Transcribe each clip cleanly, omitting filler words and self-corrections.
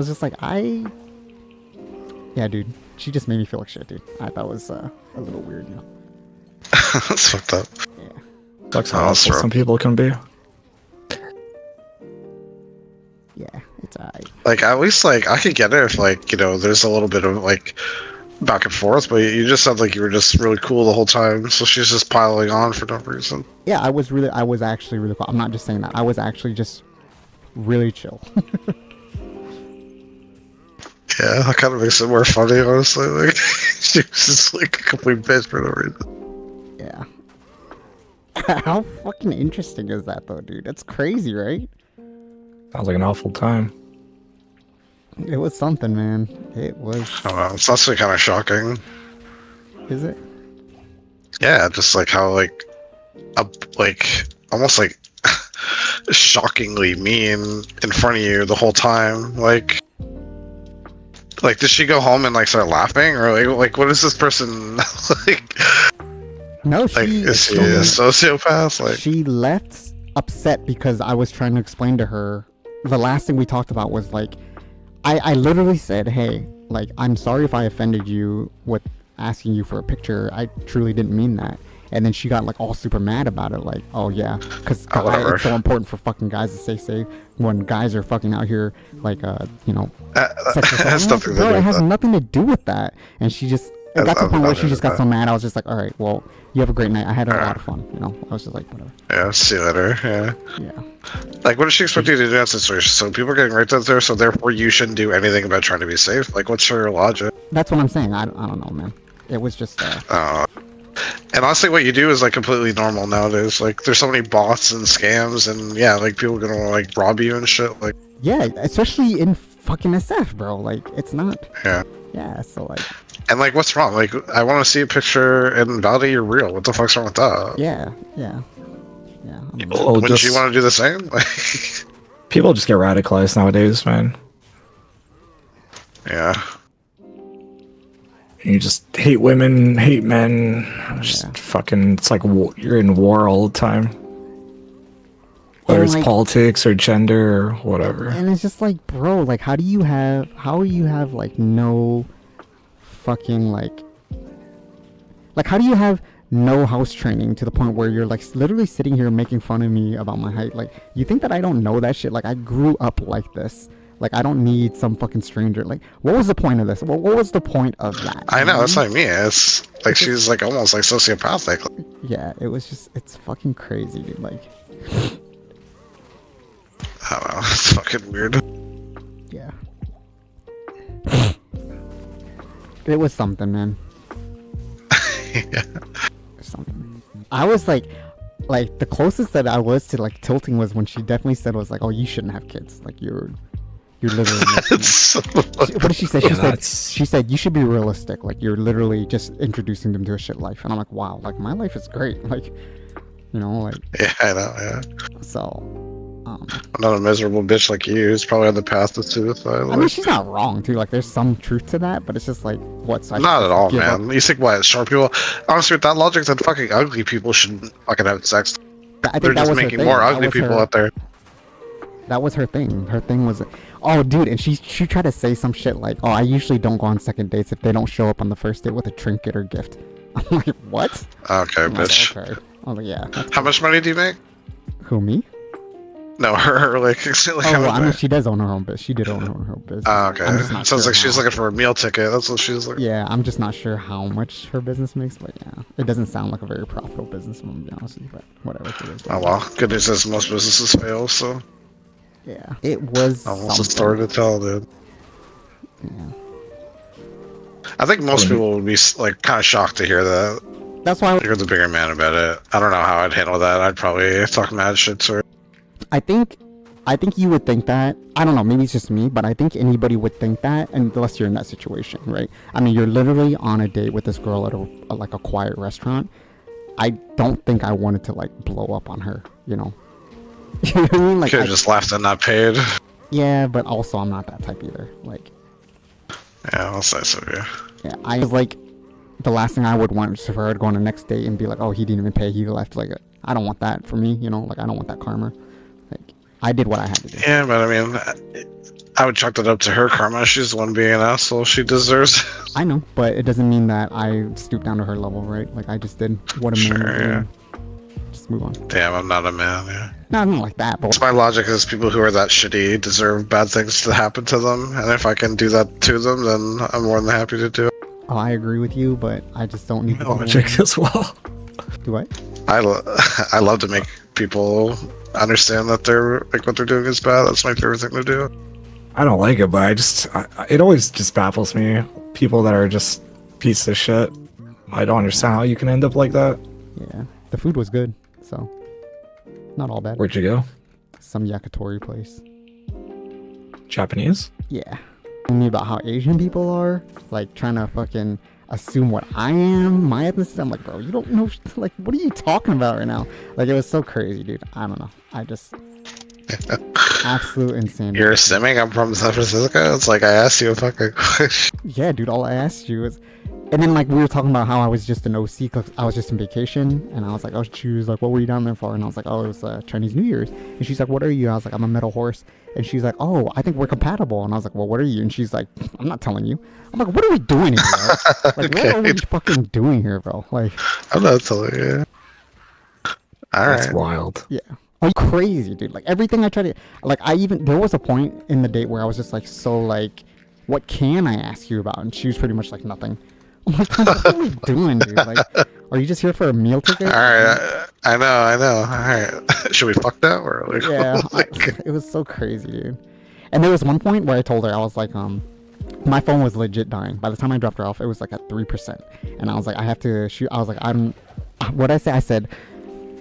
was just like, yeah, dude. She just made me feel like shit, dude. I thought it was a little weird, you know. That's fucked up. Yeah. Sucks how awful some people can be. Yeah, it's alright. Like, at least, like, I could get it if, like, you know, there's a little bit of, like, back and forth, but you just sound like you were just really cool the whole time, so she's just piling on for no reason. Yeah, I was actually really cool. I'm not just saying that. I was actually just really chill. Yeah, that kind of makes it more funny, honestly. Like, she was just, like, a complete bitch for no reason. Yeah. How fucking interesting is that, though, dude? That's crazy, right? Sounds like an awful time. It was something, man. It was. I don't know, it's actually kind of shocking. Is it? Yeah, just like how, like, almost like shockingly mean in front of you the whole time. Like, did she go home and like start laughing, or like what is this person like? No, Like, is she a sociopath? Like, she left upset because I was trying to explain to her. The last thing we talked about was like, I literally said, hey, like, I'm sorry if I offended you with asking you for a picture. I truly didn't mean that. And then she got like all super mad about it, like, oh yeah, because it's so important for fucking guys to stay safe when guys are fucking out here, like, you know, sexual. Bro, it has nothing to do with that. And she just, it got to the point where she just got so mad. I was just like, all right, well, you have a great night. I had a lot of fun, you know. I was just like, whatever. Yeah, see you later. Yeah. Yeah. Like, what does she expect you to do in that situation? So people are getting raped out there, so therefore you shouldn't do anything about trying to be safe? Like, what's her logic? That's what I'm saying. I don't know, man. It was just, and honestly, what you do is like completely normal nowadays. Like, there's so many bots and scams, and yeah, like people are gonna like rob you and shit. Like, yeah, especially in fucking SF, bro. Like, it's not. Yeah. Yeah. So like. And like, what's wrong? Like, I want to see a picture and validate you're real. What the fuck's wrong with that? Yeah. Yeah. Yeah. Wouldn't you want to do the same? People just get radicalized nowadays, man. Yeah. You just hate women, hate men. Just fucking, it's like you're in war all the time. Whether it's politics or gender or whatever. And it's just like, bro, like, how do you have like no fucking like how do you have no house training to the point where you're like literally sitting here making fun of me about my height? Like, you think that I don't know that shit? Like, I grew up like this. Like, I don't need some fucking stranger. Like, what was the point of this? What was the point of that? I know, that's what I mean. It's like she's like almost like sociopathic. Yeah, it was just, it's fucking crazy, dude. Like, I don't know, it's fucking weird. Yeah. It was something, man. Yeah. Something. I was like the closest that I was to like tilting was when she definitely said was like, oh, you shouldn't have kids. Like, you're literally what did she say? She said you should be realistic. Like, you're literally just introducing them to a shit life. And I'm like, wow, like my life is great. Like, you know, like, yeah, I know, yeah. So I'm not a miserable bitch like you who's probably on the path to suicide. I mean, she's not wrong too. Like, there's some truth to that, but it's just like, what's not at all, man. You think what, short people? Honestly, with that logic, then fucking ugly people shouldn't fucking have sex. I think they're that just was making more ugly people out there. That was her thing. Her thing was, oh, dude, and she tried to say some shit like, oh, I usually don't go on second dates if they don't show up on the first date with a trinket or gift. I'm like, what? Okay, bitch. Like, okay. Oh, yeah. How much money do you make? Who, me? No, her, like, well, I mean, she does own her own business. She did own her own business. Oh, okay. Sounds like she's looking for a meal ticket. That's what she's like. Yeah, I'm just not sure how much her business makes, but yeah. It doesn't sound like a very profitable business, I'm gonna be honest with you, but whatever. It is, oh, well. Good news is most businesses fail, so. Yeah. It was almost a story to tell, dude. Yeah. I think most people would be, like, kind of shocked to hear that. That's why you're the bigger man about it. I don't know how I'd handle that. I'd probably talk mad shit to her. I think you would think that. I don't know, maybe it's just me, but I think anybody would think that unless you're in that situation, right? I mean, you're literally on a date with this girl at a quiet restaurant. I don't think I wanted to like blow up on her, you know? You know what I mean? Like, could have just laughed and not paid. Yeah, but also I'm not that type either. Like, yeah, I'll say so, yeah. Yeah, I was like, the last thing I would want is for her to go on the next date and be like, oh, he didn't even pay, he left. Like, I don't want that for me, you know? Like, I don't want that karma. Like, I did what I had to do. Yeah, but I mean, I would chalk that up to her karma. She's the one being an asshole. She deserves. I know, but it doesn't mean that I stoop down to her level, right? Like I just did what a man Sure, would do. yeah. Just move on. Damn, I'm not a man. Yeah. No, not like that, but My logic is people who are that shitty deserve bad things to happen to them, and if I can do that to them, then I'm more than happy to do it. oh, I agree with you, but I just don't need to do Logic that. as well. Do what? I love to make people understand that they're like what they're doing is bad. That's my favorite thing to do. I don't like it, but it always just baffles me. People that are just pieces of shit. I don't understand how you can end up like that. Yeah, the food was good, so not all bad. Where'd you go? Some yakitori place. Japanese? Yeah. Telling me about how Asian people are, like trying to fucking assume what I am, my ethnicity. I'm like, bro, you don't know. Like, what are you talking about right now? Like, it was so crazy, dude. I don't know. I just absolute insanity. You're assuming I'm from San Francisco? It's like I asked you a fucking question. Yeah, dude. All I asked you was, and then like we were talking about how I was just an OC because I was just on vacation, and I was like, oh, she was like, what were you down there for? And I was like, oh, it was Chinese New Year's. And she's like, what are you? I was like, I'm a metal horse. And she's like, oh, I think we're compatible. And I was like, well, what are you? And she's like, I'm not telling you. I'm like, what are we doing here, bro? Like, what are we fucking doing here, bro? Like, I'm not telling you. That's Alright. wild. yeah. Are you crazy, dude? Like, everything I tried to, like, there was a point in the date where I was just like, so, like, what can I ask you about? And she was pretty much like, nothing. I'm like, what are we doing, dude? Like, are you just here for a meal ticket? Alright, I know. Alright. Should we fuck now? Or like, Yeah, like, it was so crazy, dude. And there was one point where I told her, I was like, my phone was legit dying. By the time I dropped her off, it was like at 3%. And I was like, I have to shoot. I was like, what'd I say? I said,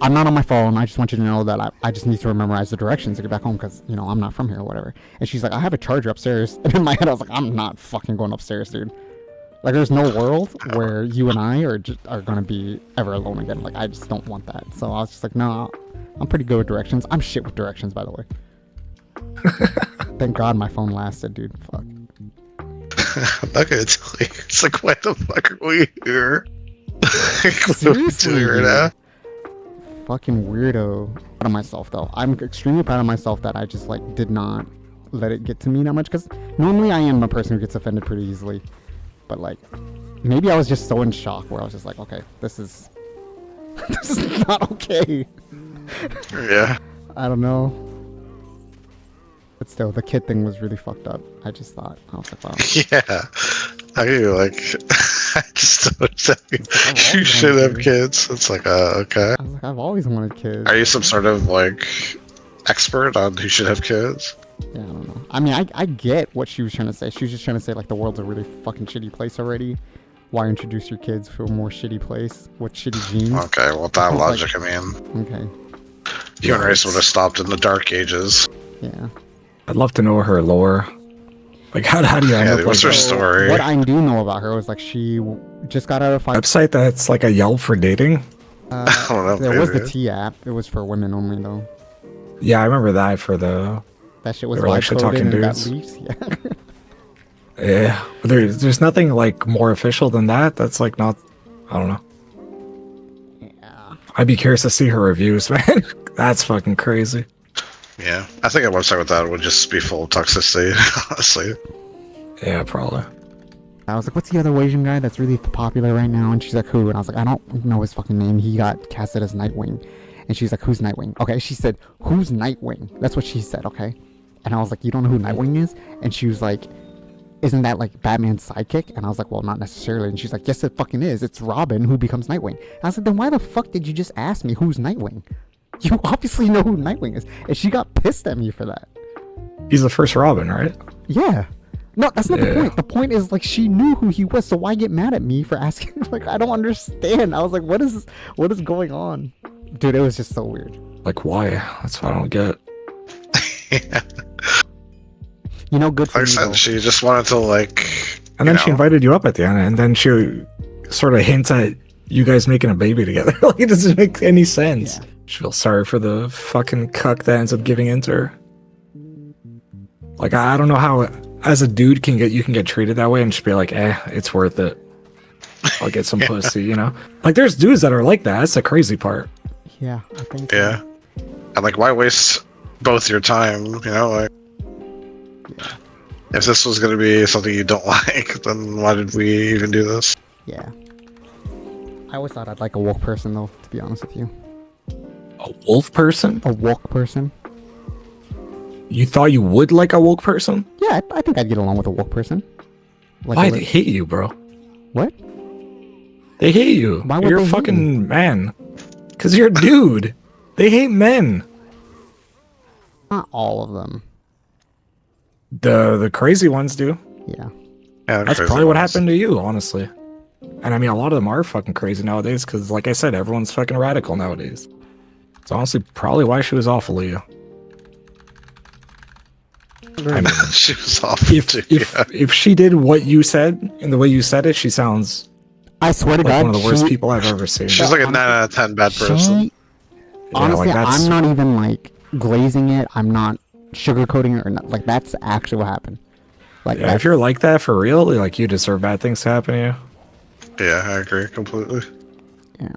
I'm not on my phone. I just want you to know that I just need to memorize the directions to get back home because, you know, I'm not from here or whatever. And she's like, I have a charger upstairs. And in my head, I was like, I'm not fucking going upstairs, dude. Like, there's no world where you and I are going to be ever alone again. Like, I just don't want that. So I was just like, no, I'm pretty good with directions. I'm shit with directions, by the way. Thank God my phone lasted, dude. Fuck. I'm not gonna tell you. It's like, why the fuck are we here? Seriously, right dude. now? Fucking weirdo. Proud of myself, though. I'm extremely proud of myself that I just, like, did not let it get to me that much. Because normally I am a person who gets offended pretty easily. But, like, maybe I was just so in shock where I was just like, okay, this is not okay. Yeah. I don't know. But still, the kid thing was really fucked up. I just thought, I was like, wow. Yeah. I do, like, I just don't tell you. I've You always should wanted have kids. kids. It's like, okay. I was like, I've always wanted kids. Are you some sort of, like, expert on who should have kids? Yeah, I don't know. I mean, I get what she was trying to say. She was just trying to say, like, the world's a really fucking shitty place already. Why introduce your kids to a more shitty place with shitty genes? Okay, well, that I was logic, like- I mean, Okay. human race would have stopped in the dark ages. Yeah. I'd love to know her lore. Like, how do you end Yeah, up what's like her a story? What I do know about her was, like, she just got out of fight. website that's like a Yelp for dating? I don't know. There was the maybe. T app. It was for women only, though. Yeah, I remember that for the... That shit was They were, like, vibe shit-talking coded and got dudes. leaked. Yeah. Yeah. But there's nothing, like, more official than that. That's, like, not... I don't know. Yeah. I'd be curious to see her reviews, man. That's fucking crazy. Yeah, I think a website with that would just be full of toxicity, honestly. Yeah, probably. I was like, what's the other Asian guy that's really popular right now? And she's like, who? And I was like, I don't know his fucking name. He got casted as Nightwing. And she's like, who's Nightwing? Okay, she said, who's Nightwing? That's what she said, okay? And I was like, you don't know who Nightwing is? And she was like, isn't that like Batman's sidekick? And I was like, well, not necessarily. And she's like, yes, it fucking is. It's Robin who becomes Nightwing. And I was like, then why the fuck did you just ask me who's Nightwing? You obviously know who Nightwing is. And she got pissed at me for that. He's the first Robin, right? Yeah. No, that's not the Yeah. point. The point is, like, she knew who he was, so why get mad at me for asking? Like, I don't understand. I was like, what is going on? Dude, it was just so weird. Like, why? That's what I don't get. Yeah. You know, good for Like I you, though. said, she just wanted to, like. And then she invited you up at the end, and then she sort of hints at you guys making a baby together. Like, it doesn't make any sense. Yeah. She feels sorry for the fucking cuck that ends up giving in to her. Like, I don't know how, as a dude, you can get treated that way and just be like, it's worth it. I'll get some pussy, you know? Like, there's dudes that are like that. That's the crazy part. Yeah, I think. Yeah. And, like, why waste both your time, you know? Like, Yeah. If this was going to be something you don't like, then why did we even do this? Yeah. I always thought I'd like a woke person, though, to be honest with you. A wolf person? A woke person? You thought you would like a woke person? Yeah, I think I'd get along with a woke person. Like Why? a They hate you, bro. What? They hate you. Why would You're a they hate fucking man. Because you're a dude. They hate men. Not all of them. The crazy ones do. Yeah. Yeah, That's crazy probably what ones. happened to you, honestly. And I mean, a lot of them are fucking crazy nowadays because, like I said, everyone's fucking radical nowadays. It's honestly probably why she was awful to you. I mean, She was awful too. Yeah. if she did what you said and the way you said it, she sounds I swear to like God, one of the worst she- people I've ever seen. She's like a 9 out of 10 bad person. She, honestly, like, that's- I'm not even like glazing it. I'm not sugarcoating it or not. Like that's actually what happened. Like Yeah, if you're like that for real, like you deserve bad things to happen to you. Yeah, I agree completely. yeah.